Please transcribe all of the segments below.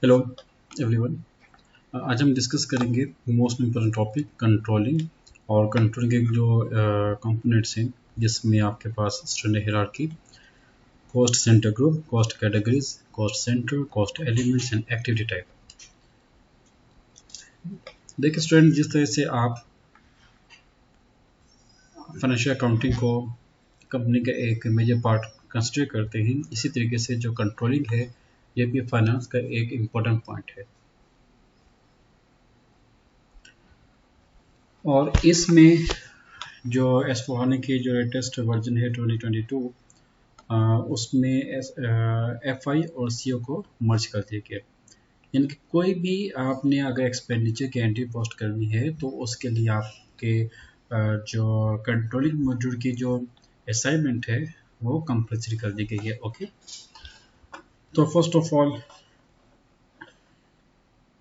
Hello everyone. आज हम discuss करेंगे मोस्ट इम्पोर्टेंट टॉपिक कंट्रोलिंग। और कंट्रोलिंग के जो कंपोनेंट्स हैं जिसमें आपके पास standard hierarchy, cost centre group, cost categories, cost centre, cost elements and activity type. देखिए स्टूडेंट, जिस तरह से आप फाइनेंशियल अकाउंटिंग को कंपनी का एक मेजर पार्ट कंसिडर करते हैं, इसी तरीके से जो कंट्रोलिंग है ये भी फाइनेंस का एक इम्पोर्टेंट पॉइंट है। और इसमें जो एस/4HANA की जो लेटेस्ट वर्जन है 2022, उसमें FI और CO को मर्ज कर दिया गया। यानी कि कोई भी आपने अगर एक्सपेंडिचर की एंट्री पोस्ट करनी है तो उसके लिए आपके जो कंट्रोलिंग मॉड्यूल की जो असाइनमेंट है वो कंपल्सरी कर दी गई है। ओके, तो first of all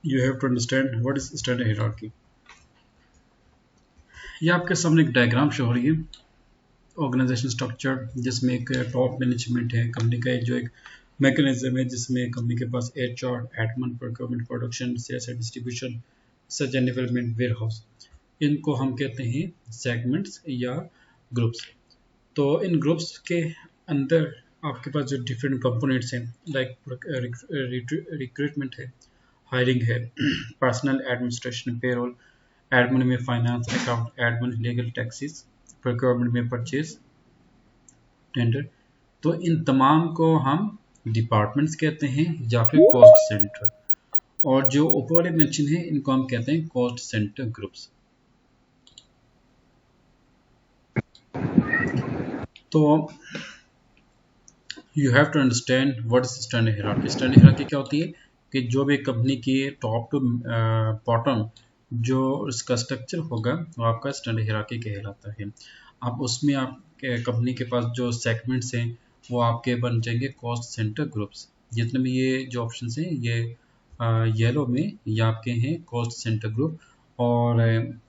you have to understand what is standard hierarchy. ये आपके सामने एक डायग्राम शो हो रही है, ऑर्गेनाइजेशन स्ट्रक्चर, जिसमें एक टॉप मैनेजमेंट है कंपनी का, जो एक मैकेनिज्म है जिसमें कंपनी के पास HR, admin, procurement, production, sales and distribution, research and development, warehouse, इनको हम कहते हैं सेगमेंट्स या ग्रुप्स। तो इन ग्रुप्स के अंदर आपके पास जो डिफरेंट कंपोनेंट्स हैं, लाइक रिक्रूटमेंट है, हायरिंग है, पर्सनल एडमिनिस्ट्रेशन, पेरोल, एडमिन में finance, account, admin, legal, taxes, procurement में परचेज, टेंडर। तो इन तमाम को हम डिपार्टमेंट्स कहते हैं या फिर कॉस्ट सेंटर। और जो ऊपर वाले मेंशन है इनको हम कहते हैं कॉस्ट सेंटर ग्रुप्स। तो you have to understand what is standard hierarchy. Standard hierarchy क्या होती है कि जो भी कंपनी की टॉप टू बॉटम जो उसका स्ट्रक्चर होगा वो आपका स्टैंडर्ड हायरार्की कहलाता है। आप उसमें आप कंपनी के पास जो सेगमेंट्स हैं वो आपके बन जाएंगे कॉस्ट सेंटर ग्रुप्स। जितने भी ये जो ऑप्शंस हैं ये येलो में ये आपके हैं कॉस्ट सेंटर ग्रुप। और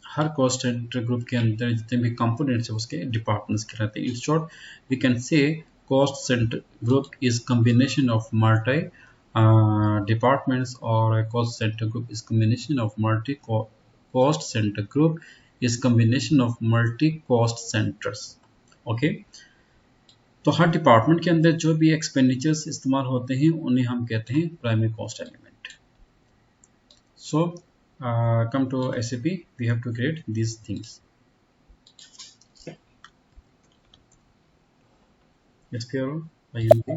हर कॉस्ट सेंटर ग्रुप के अंदर जितने भी कंपोनेंट्स हैं उसके डिपार्टमेंट्स कहलाते हैं। In short we can say cost center group is combination of multi departments, or a cost center group is combination of multi cost center group is combination of multi cost centers। Okay, तो हर department के अंदर जो भी expenditures इस्तेमाल होते हैं उन्हें हम कहते हैं primary cost element. So come to SAP, we have to create these things। SPRO INP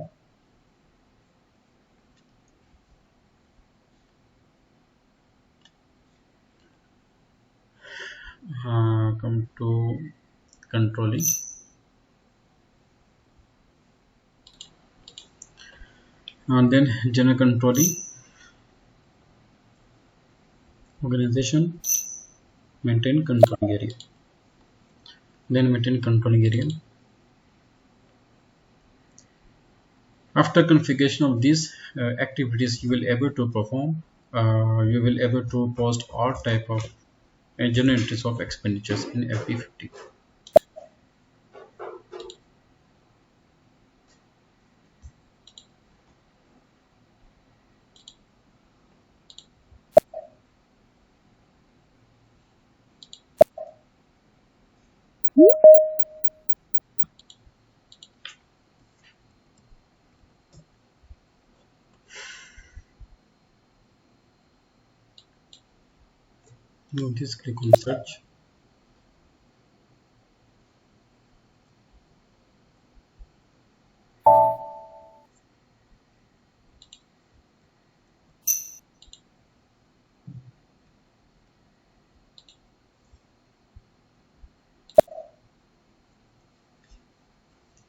come to controlling, and then general controlling, organization, maintain controlling area, then maintain controlling area. After configuration of these activities, you will able to perform, you will able to post all type of general entries of expenditures in FP50. Now just click on search.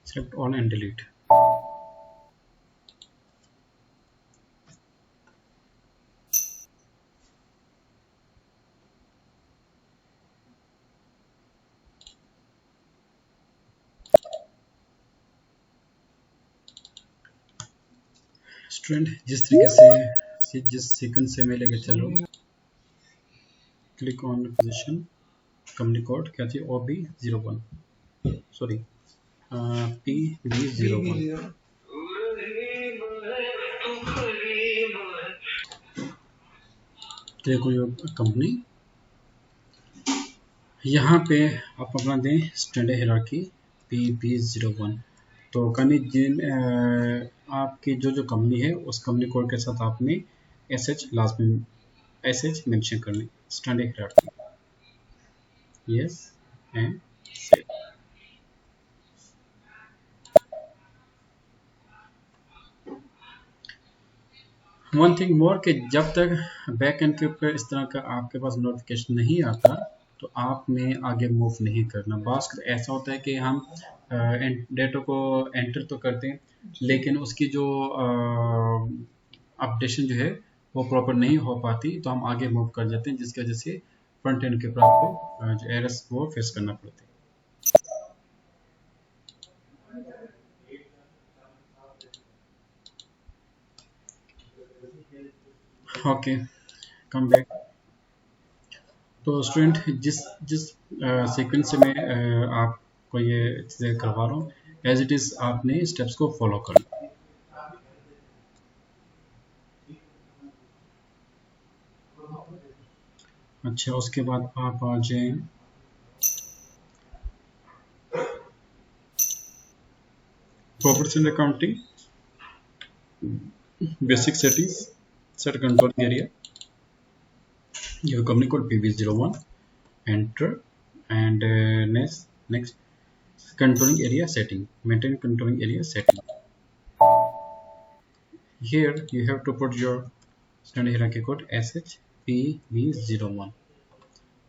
Select all and delete. Student, जिस तरीके से जिस sequence से मैं लेकर चल रहा हूँ, click on position, company code क्या थी, OB01, सॉरी PB01। देखो ये कंपनी, यहाँ पे आप अपना दें स्टैंडर्ड हायरार्की PB01। तो कहीं जिन आपकी जो कंपनी है उस कंपनी कोड के साथ आपने SH लास्ट में SH मेंशन करनी, standard hierarchy, yes and save. One thing more कि जब तक बैक एंड के ऊपर इस तरह का आपके पास नोटिफिकेशन नहीं आता तो आपने आगे मूव नहीं करना। बस ऐसा होता है कि हम डेटा को एंटर तो करते हैं लेकिन उसकी जो अपडेशन जो है वो प्रॉपर नहीं हो पाती, तो हम आगे मूव कर जाते हैं जिसकी वजह से फ्रंट एंड के ऊपर आपको जो एरर्स वो फेस करना पड़ता है। Okay, come back. तो स्टूडेंट जिस जिस सीक्वेंस से मैं आपको ये चीज़ें करवा रहा हूँ, एज इट इज़ आपने स्टेप्स को फॉलो करना। अच्छा, उसके बाद आप आ जाए properties and accounting, basic settings, set control area, your company code PB01, enter, and next controlling area setting, maintain controlling area setting. Here you have to put your standard hierarchy code SHPB01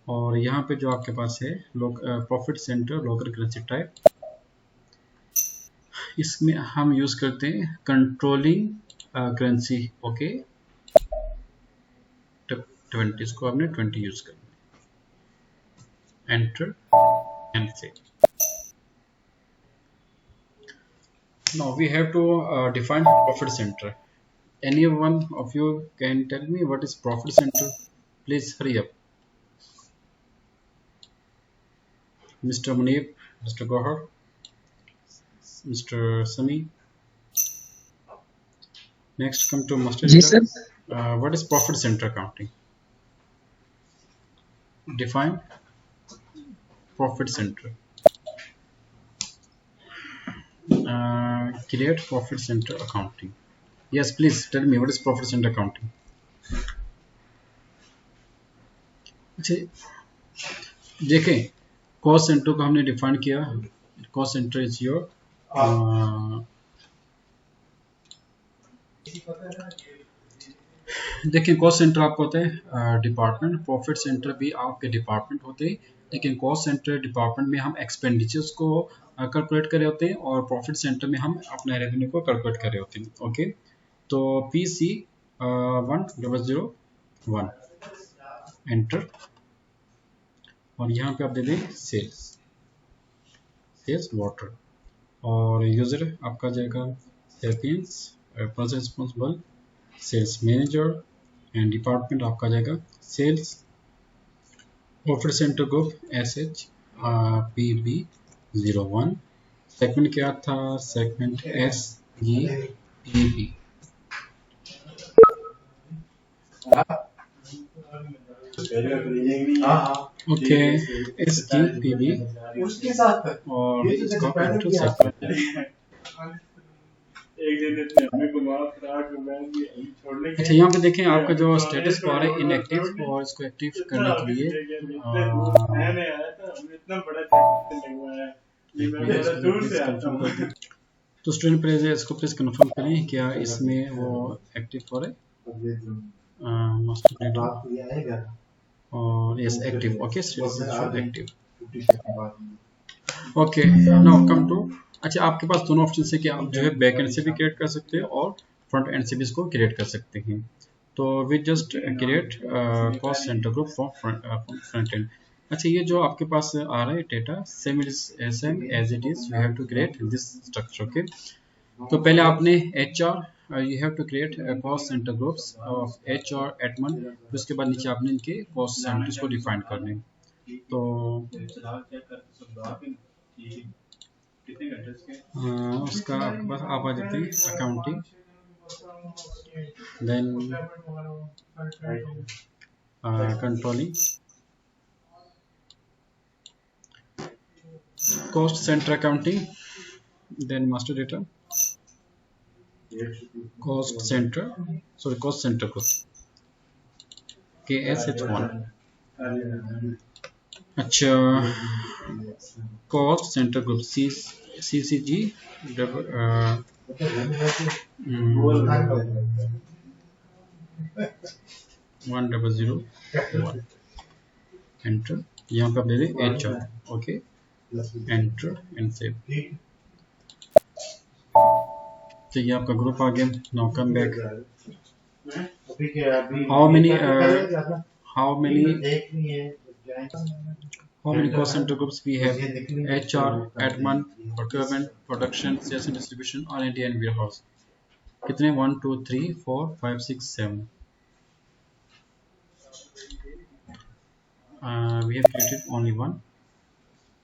और यहाँ पे जो आपके पास है profit centre local currency type, इसमें हम use करते हैं कंट्रोलिंग करेंसी। ओके, 20, इसको आपने 20 यूज करना, enter and save. Now we have to define profit center. Any one of you can tell me what is profit center? Please hurry up. Mr. Munib, Mr. Gohar, Mr. Sami. Next, come to Master Editor. What is profit center accounting? Define profit center. Create profit center accounting. Yes, please tell me what is profit center accounting. अच्छा, देखें cost centre को हमने define किया। Cost centre is your देखिए cost centre आपको होता है department, profit centre भी आपके डिपार्टमेंट होते हैं, लेकिन कॉस्ट सेंटर डिपार्टमेंट में हम एक्सपेंडिचर्स को कैलकुलेट कर रहे होते हैं और प्रॉफिट सेंटर में हम अपना रेवेन्यू को कैलकुलेट कर रहे होते हैं। ओके, तो PC 1001 एंटर और यहाँ पे आप दे दें सेल्स वाटर और यूजर आपका जाएगा सेपियंस, person responsible sales manager and department आपका जाएगा sales. Profit centre group SHPB01। Segment क्या था? Segment SGPB। ओके, SGPB और इसको एंटर सेव कर दें। अच्छा, यहाँ पे देखें आपका जो स्टेटस बार है इनएक्टिव, और इसको एक्टिव करने के लिए तो स्टूडेंट पहले इसको प्लीज कंफर्म करें क्या इसमें वो एक्टिव हो रहा है। मास्टर और yes active. Okay, active. Okay, now come to, अच्छा आपके पास दोनों ऑप्शन है कि आप जो है बैक एंड से भी क्रिएट कर सकते हैं और फ्रंट एंड से भी इसको क्रिएट कर सकते हैं। तो we just create cost centre group for front end. अच्छा, ये जो आपके पास आ रहा है data same as it is, you have to create this structure. Okay, तो पहले आपने HR you have to create cost centre groups of HR admin, उसके बाद नीचे आपने इनके कॉस्ट सेंटर्स को डिफाइन करने। तो उसका आपके पास आप आ जाते हैं accounting, then controlling cost center accounting, then master data, cost center, sorry, cost center group, KSH1. अच्छा, cost center group CCG 1001, enter. यहाँ पे आप दे दें HR, okay, enter and save. तो ये आपका ग्रुप आ गया। Now come back. How many cost center groups we have? HR, admin, procurement, production, sales and distribution, R&D and warehouse. कितने? 1 2 3 4 5 6 7. We have created only one.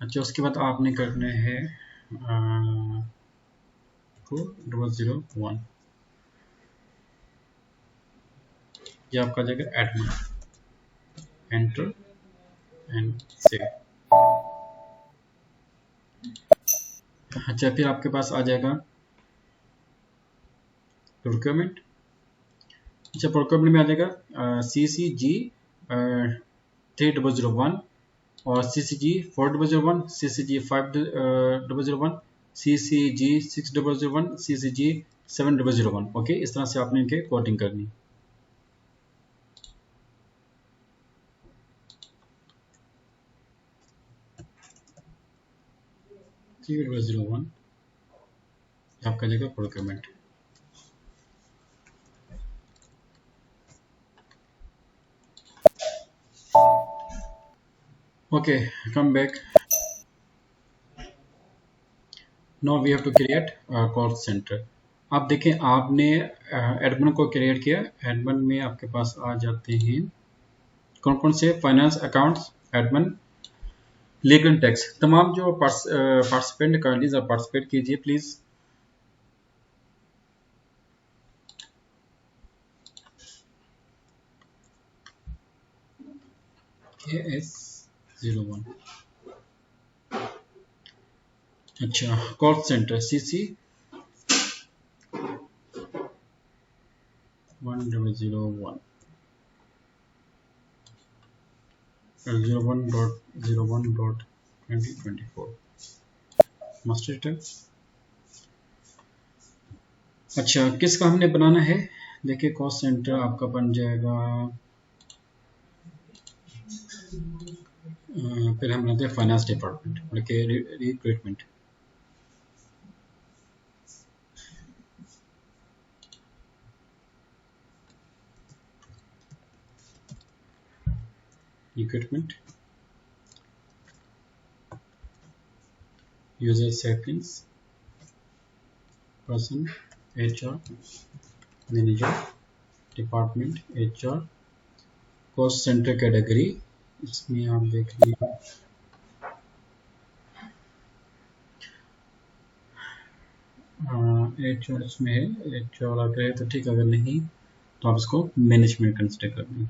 अच्छा, उसके बाद आपने करने हैं 4001, ये आपका जाएगा एडमिन, एंटर एंड सेव। अच्छा, फिर आपके पास आ जाएगा प्रोक्योरमेंट। अच्छा, प्रोक्योरमेंट में आ जाएगा CCG 3001 और CCG 4001, CCG 5001, CCG 6001, CCG 7001। Okay, इस तरह से आपने इनके कोडिंग करनी। आपका जगह procurement. Okay, come back. Now we have to create cost centre. आप देखें, आपने एडमिन को क्रिएट किया। एडमिन में आपके पास आ जाते हैं कौन कौन से? Finance, accounts, admin, legal, tax. तमाम जो पार्टिसिपेंट कर लीजिए, पार्टिसिपेट कीजिए प्लीज। KS01। अच्छा, cost centre CC 1001 01.01.2024 master data. अच्छा, किसका हमने बनाना है? देखिए, कॉस्ट सेंटर आपका बन जाएगा, फिर हम बनाते हैं finance department, okay, recruitment. Recruitment, user settings, person, HR, manager, department, HR, cost centre category. इसमें आप देख लीजिए, HR इसमें है। HR अगर है तो ठीक, अगर नहीं तो आप इसको मैनेजमेंट कंसिडर कर लें।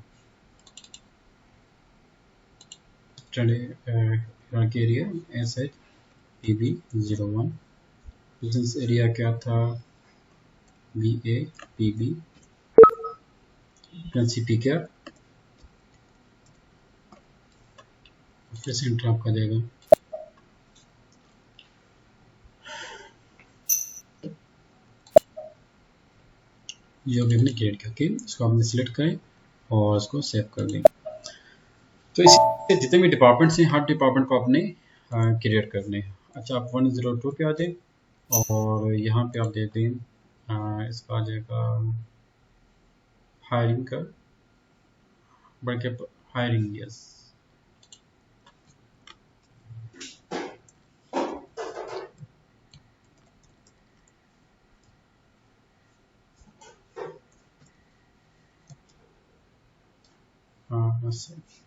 एरिया SHPB01, बिजनेस एरिया क्या था? BAPB, CP क्या? फिर सेंटर आपका जाएगा। जो भी हमने क्रिएट किया, इसको आपने सिलेक्ट करें और इसको सेव कर दें। तो इसी जितने भी डिपार्टमेंट्स हैं, हर डिपार्टमेंट को आपने क्रिएट करने हैं। अच्छा, आप 102 पे आ जाए और यहाँ पे आप दे दें, इसका आ जाएगा हायरिंग का, बल्कि hiring, yes.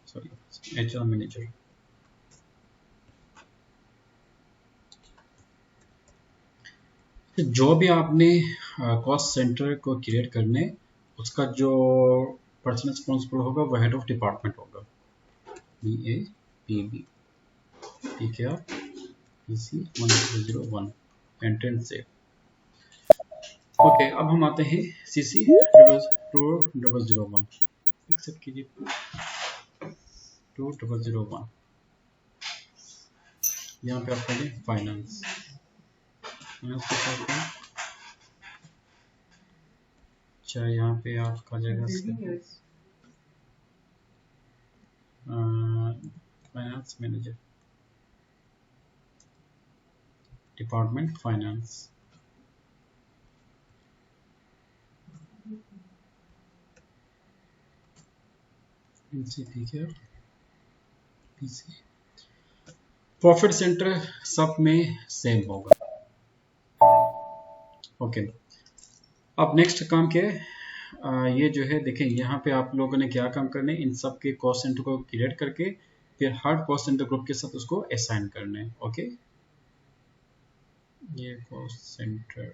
Sorry, HR manager. जो भी आपने कॉस्ट सेंटर को क्रिएट करने, उसका जो पर्सन रिस्पॉन्सिबल होगा वो हेड ऑफ डिपार्टमेंट होगा, BAPB, ठीक है। PC 1001 एंट्रेंस से। ओके, अब हम आते हैं CC 2001, एक्सेप्ट कीजिए 2001। यहाँ पे आप करें फाइनेंस, फाइनेंस के साथ में अच्छा यहाँ पे आपका जाएगा फाइनेंस मैनेजर, डिपार्टमेंट फाइनेंस। ठीक है, PC प्रॉफिट सेंटर सब में सेम होगा। ओके, अब नेक्स्ट काम क्या है, ये जो है देखें यहाँ पे आप लोगों ने क्या काम करने, इन सब के कॉस्ट सेंटर को क्रिएट करके फिर हर कॉस्ट सेंटर ग्रुप के साथ उसको असाइन करने हैं। ओके, ये cost centre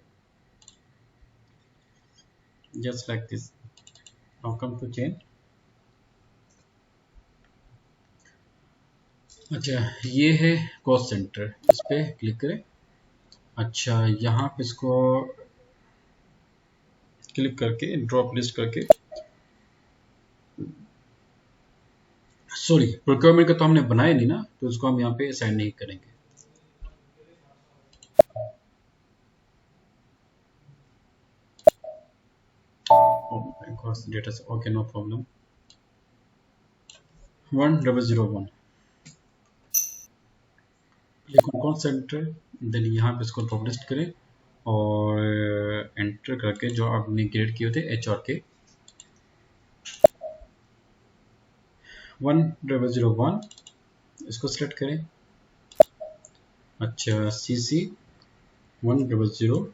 just like this. Now come to change. अच्छा, ये है कॉस्ट सेंटर, इस पे क्लिक करें। अच्छा, यहाँ पे इसको क्लिक करके ड्रॉप लिस्ट करके, सॉरी प्रोक्योरमेंट का तो हमने बनाया नहीं ना, तो उसको हम यहाँ पे असाइन नहीं करेंगे। डेटा से okay, no problem. 1001 call centre, then यहाँ पे इसको ड्रॉप लिस्ट करें और एंटर करके जो आपने क्रिएट किए थे HR के 1001 इसको सिलेक्ट करें। अच्छा, CC 1002,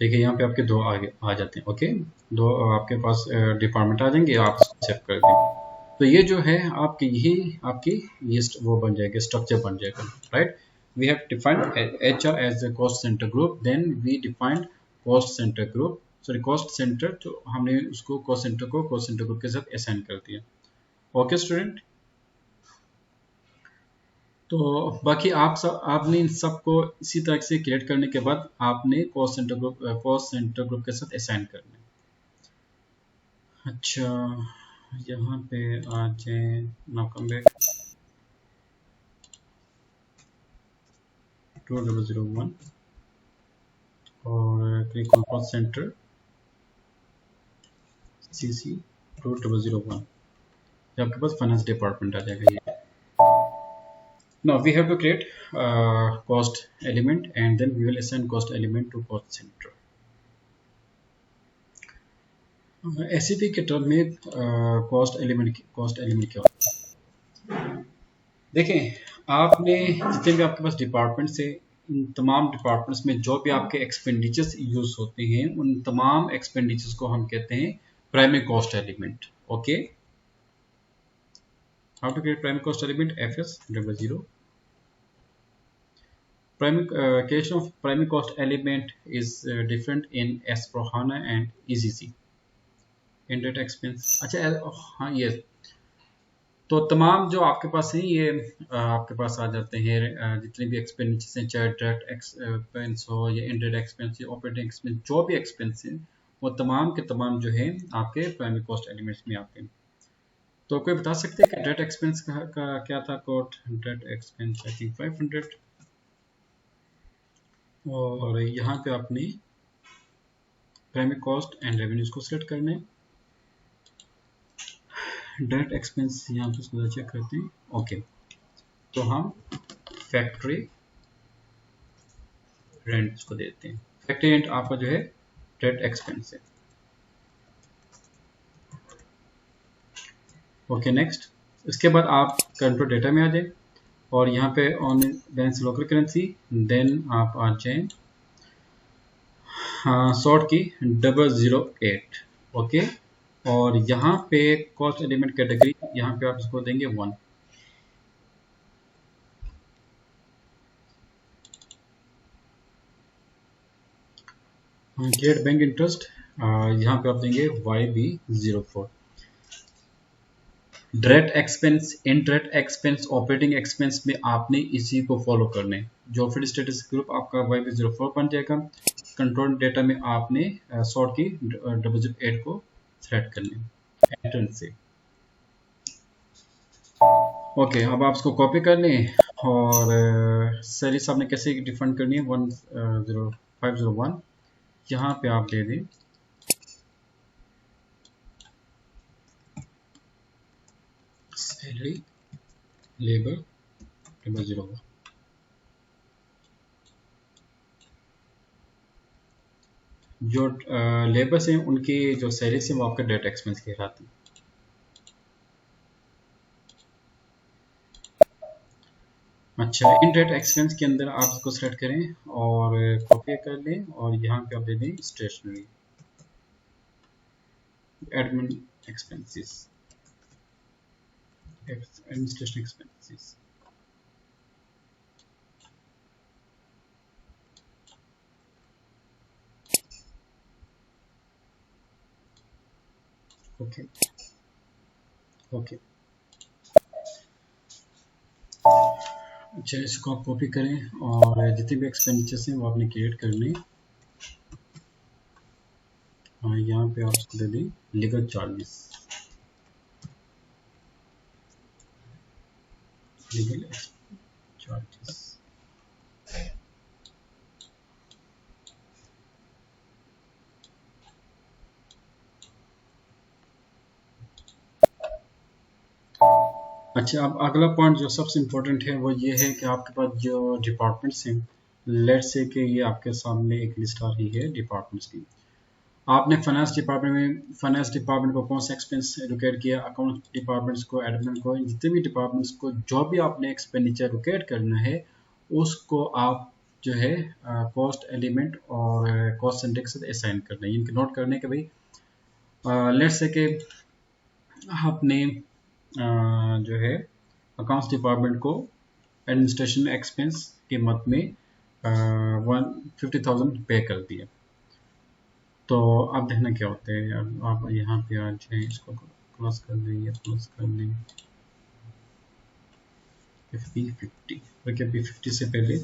देखिए यहाँ पे आपके दो आगे आ जाते हैं। ओके, दो आपके पास डिपार्टमेंट आ जाएंगे, आप इसको सेव कर दें। तो ये जो है आपकी यही आपकी ये वो बन जाएगा, स्ट्रक्चर बन जाएगा, right. We have defined HR as the cost centre group, then we defined cost centre group, sorry cost centre, तो हमने उसको कॉस्ट सेंटर को कॉस्ट सेंटर ग्रुप के साथ असाइन कर दिया। ओके स्टूडेंट, तो बाकी आपने इन सब को इसी तरह से क्रिएट करने के बाद आपने कॉस्ट सेंटर ग्रुप के साथ असाइन करना है। अच्छा, यहाँ पे आ जाए, नाउ कम बैक 2001 और click on cost centre CC 2001, आपके पास फाइनेंस डिपार्टमेंट आ जाएगा। ये now we have to create cost element and then we will assign cost element to cost center. SAP के टर्म में कॉस्ट एलिमेंट क्या होता है, देखें आपने जितने भी आपके पास डिपार्टमेंट से, इन तमाम डिपार्टमेंट्स में जो भी आपके एक्सपेंडिचर्स यूज होते हैं उन तमाम एक्सपेंडिचर्स को हम कहते हैं primary cost element. Okay, how to create primary cost element, FS00। creation of primary cost element is different in S/4HANA and ECC. Indirect expense, अच्छा हाँ ये तो तमाम जो आपके पास है ये आपके पास आ जाते हैं जितने भी एक्सपेंडिचर्स हैं, चाहे डायरेक्ट एक्सपेंस हो या इनडायरेक्ट एक्सपेंस या ऑपरेटिंग एक्सपेंस, जो भी एक्सपेंस हैं वो तमाम के तमाम जो है आपके प्राइमरी कॉस्ट एलिमेंट्स में आते हैं। तो कोई बता सकते हैं कि डायरेक्ट एक्सपेंस का क्या था code, direct expense I think 500, और यहाँ पे आपने प्राइमरी कॉस्ट एंड रेवेन्यूज को सिलेक्ट करना है। डायरेक्ट एक्सपेंस यहाँ पे इसको चेक करते हैं। ओके, तो हम फैक्ट्री रेंट इसको देते हैं। फैक्ट्री रेंट आपका जो है डायरेक्ट एक्सपेंस है। ओके, नेक्स्ट, इसके बाद आप कंट्रोल डेटा में आ जाए और यहाँ पे on balance local currency, then आप आ जाए सॉर्ट की 008। ओके, और यहाँ पे कॉस्ट एलिमेंट कैटेगरी, यहाँ पे आप इसको देंगे 1। क्रिएट बैंक इंटरेस्ट, यहाँ पे आप देंगे YB04। Direct expense, indirect expense, operating expense में आपने इसी को फॉलो करना है। जो फिर स्टेटस ग्रुप आपका YB04 बन जाएगा। कंट्रोल डेटा में आपने सॉर्ट की 008 को सेलेक्ट करना है एंट्रेंस से। ओके, अब आप इसको कॉपी कर लें और सैलरी आपने कैसे डिफाइन करनी है 10501। यहाँ पे आप दे दें सैलरी लेबर 001। जो लेबर्स हैं उनकी जो सैलरी है वो आपका डायरेक्ट एक्सपेंस कहलाती है। अच्छा, इनडायरेक्ट एक्सपेंस के अंदर आप इसको सेलेक्ट करें और कॉपी कर लें और यहाँ पे आप दे दें stationery admin expenses, administration expenses. Okay okay. अच्छा, इसको आप कॉपी करें और जितने भी एक्सपेंडिचर्स हैं वो आपने क्रिएट कर लें। यहाँ पे आप इसको दे दें लीगल चार्जेस, लीगल चार्जेस। अच्छा, अब अगला पॉइंट जो सबसे इम्पोर्टेंट है वो ये है कि आपके पास जो डिपार्टमेंट्स हैं, लेट्स से कि ये आपके सामने एक लिस्ट आ रही है डिपार्टमेंट्स की। आपने फाइनेंस डिपार्टमेंट को कौन सा एक्सपेंस एलोकेट किया, अकाउंट डिपार्टमेंट्स को, एडमिन को, जितने भी डिपार्टमेंट्स को जो भी आपने एक्सपेंडिचर एलोकेट करना है उसको आप जो है कॉस्ट एलिमेंट और कॉस्ट सेंटर के साथ असाइन करना है। इनके नोट करने के भाई लेट्स से कि आपने जो है अकाउंट्स डिपार्टमेंट को एडमिनिस्ट्रेशन एक्सपेंस के मद में 150,000 पे कर दिया। तो अब देखना क्या होता है। अब आप यहाँ पे आ जाए, इसको क्लोज कर दें, ये क्लोज कर दें। B50 ओके, B50 से पहले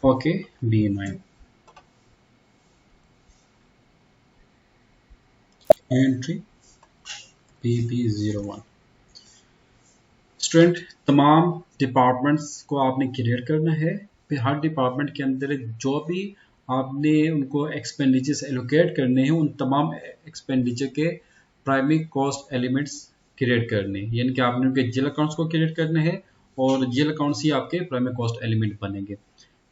okay BMI entry BB01। Student, तमाम डिपार्टमेंट्स को आपने क्रिएट करना है। फिर हर डिपार्टमेंट के अंदर जो भी आपने उनको एक्सपेंडिचर्स एलोकेट करने हैं उन तमाम एक्सपेंडिचर के प्राइमरी कॉस्ट एलिमेंट्स क्रिएट करने हैं। यानी कि आपने उनके जीएल अकाउंट्स को क्रिएट करना है और जीएल अकाउंट्स ही आपके प्राइमरी कॉस्ट एलिमेंट बनेंगे।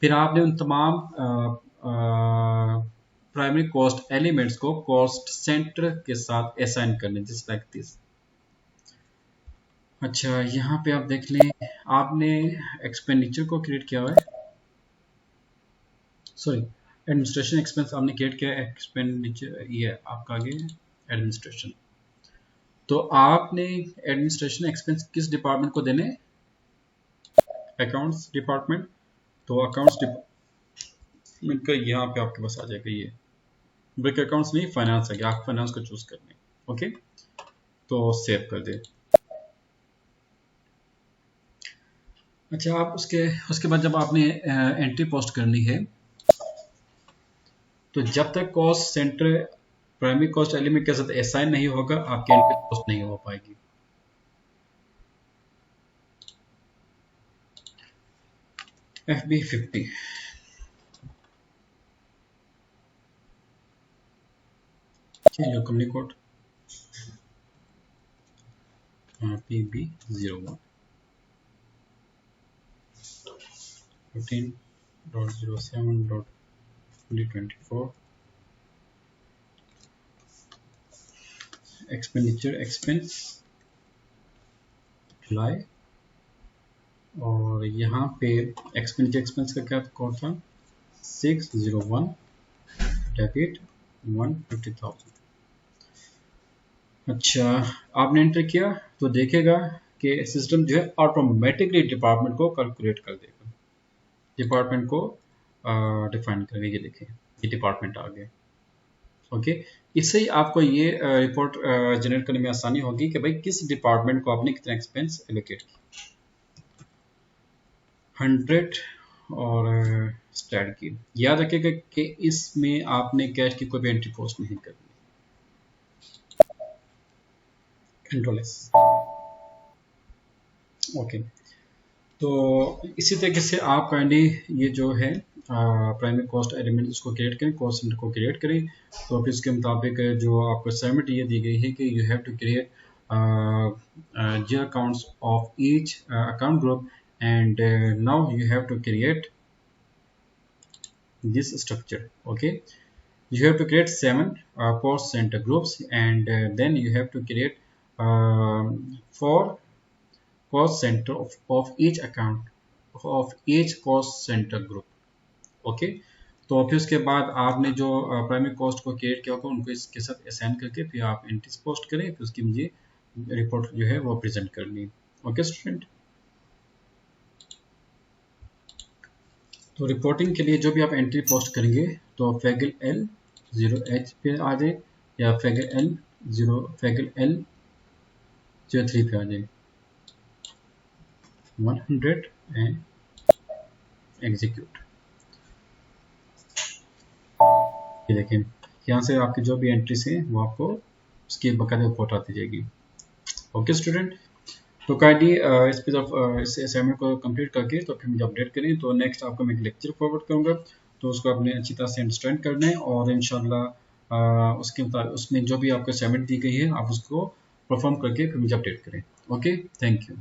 फिर आपने उन तमाम प्राइमरी कॉस्ट एलिमेंट्स को कॉस्ट सेंटर के साथ असाइन करने, जस्ट लाइक दिस। अच्छा, यहाँ पे आप देख लें, आपने एक्सपेंडिचर को क्रिएट किया हुआ है, सॉरी एडमिनिस्ट्रेशन एक्सपेंस आपने क्रिएट किया है। एक्सपेंडिचर ये आपका आगे एडमिनिस्ट्रेशन। तो आपने एडमिनिस्ट्रेशन एक्सपेंस किस डिपार्टमेंट को देने, अकाउंट्स डिपार्टमेंट। तो अकाउंट्स डिपार्टमेंट का यहाँ पे आपके पास आ जाएगा ये ब्रेक अकाउंट्स नहीं, फाइनेंस आ गया। आप फाइनेंस को चूज करने। ओके, तो सेव कर दे। अच्छा, आप उसके बाद जब आपने एंट्री पोस्ट करनी है तो जब तक cost centre primary cost element के साथ असाइन नहीं होगा आपकी एंट्री पोस्ट नहीं हो पाएगी। FB50 change company code PB01 15.07.2024 expenditure expense जुलाई। और यहाँ पे एक्सपेंडिचर एक्सपेंस का क्या कोड था 601 डेबिट 150,000। अच्छा, आपने एंटर किया तो देखेगा कि सिस्टम जो है ऑटोमेटिकली डिपार्टमेंट को कैलकुलेट कर देगा, डिपार्टमेंट को डिफाइन करेगा। ये देखें, ये डिपार्टमेंट आ गया। ओके, इससे ही आपको ये रिपोर्ट जनरेट करने में आसानी होगी कि भाई किस डिपार्टमेंट को आपने कितना एक्सपेंस एलोकेट किया। 100 और स्टार्ट की, याद रखिएगा कि इसमें आपने कैश की कोई भी एंट्री पोस्ट नहीं करनी। Control S. ओके, तो इसी तरीके से आप काइंडली ये जो है प्राइमरी कॉस्ट एलिमेंट इसको क्रिएट करें, कॉस्ट सेंटर को क्रिएट करें। तो फिर इसके मुताबिक जो आपको असाइनमेंट ये दी गई है कि you have to create zero accounts of each account group and now you have to create this structure. Okay, you have to create 7 cost center groups and then you have to create 4 cost center of each account of each cost center group. Okay, तो फिर उसके बाद आपने जो primary cost को create किया होगा उनको इसके साथ असाइन करके फिर आप एंट्रीज पोस्ट करें, फिर उसकी मुझे रिपोर्ट जो है वो प्रेजेंट करनी है। ओके स्टूडेंट, तो रिपोर्टिंग के लिए जो भी आप एंट्री पोस्ट करेंगे तो फैगल एल 0H पे आ जाए या फैगल एल 03 पे आ जाए 100 एंड एग्जीक्यूट। ये देखें, यहाँ से आपकी जो भी एंट्रीज हैं वो आपको उसकी बकायदा रिपोर्ट आती जाएगी। ओके स्टूडेंट, तो काइंडली इस पे इस असाइनमेंट को कंप्लीट करके तो फिर मुझे अपडेट करें। तो नेक्स्ट आपको मैं एक लेक्चर फॉरवर्ड करूँगा, तो उसको आपने अच्छी तरह से अंडरस्टैंड करना है और इंशाल्लाह उसके उसमें जो भी आपको असाइनमेंट दी गई है आप उसको परफॉर्म करके फिर मुझे अपडेट करें। Okay, thank you.